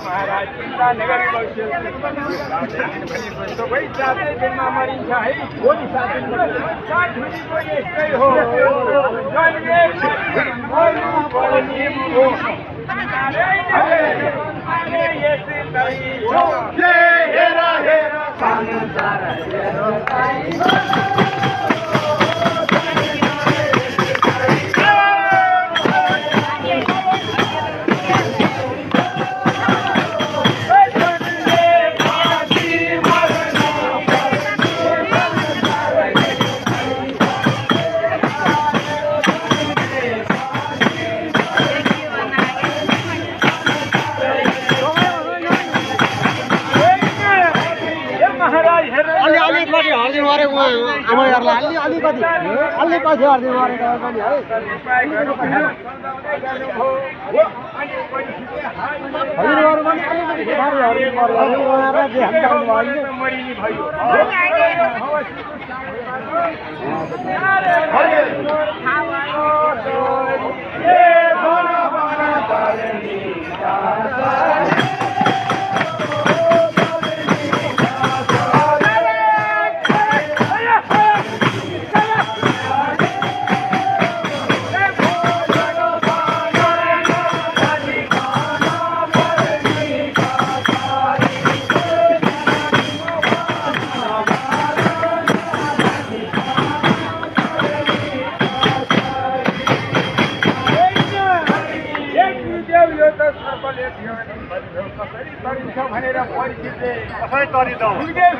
महाराज चिन्ता नगरी बस्यो सबै साथै दिनमा मरिन्छ है भोलि साथीको यस्तै हो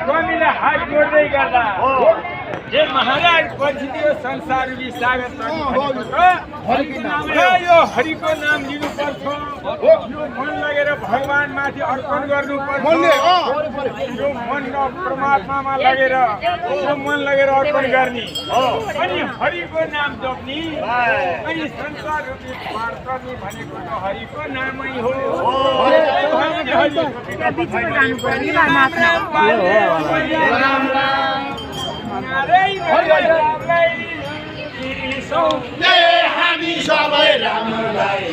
स्वामीले हात जोड्दै गर्दा हे महाराज पछि यो संसार स्वागत यो हरिको नाम लिनुपर्छ यो मन लगेर भगवान माथि अर्पण गर्नुपर्छ यो मन परमात्मामा लगेर यो मन लगेर अर्पण गर्ने अनि हरिको नाम जप्ने अनि संसार रूपी पार गर्ने भनेको त हरिको नामै हो हामी सबै रामलाई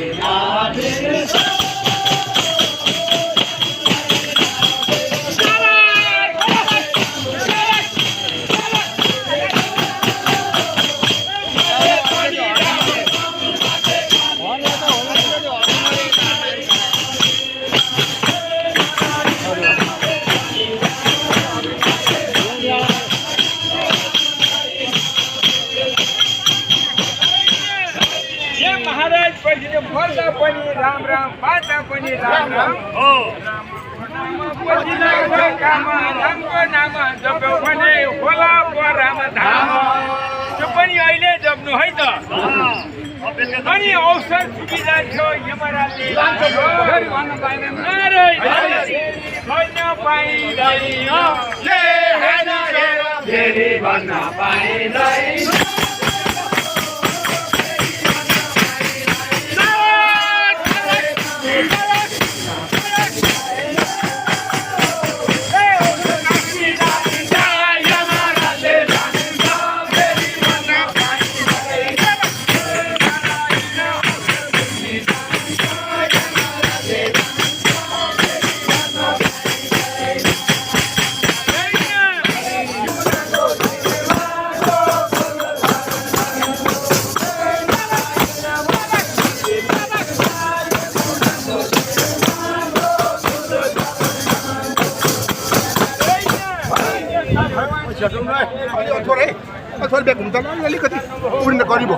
राम राम बाटा पनि राम राम हो रामको नाम जप्यो भने होला राम धाम त्यो पनि अहिले जप्नु है त अनि अवसर पुगिजान्थ्यो यमराजले भन्न पाइँदैन भन्न पाइँदैन थोरै ब्याग हुन्छ अलिकति उड्न गरिब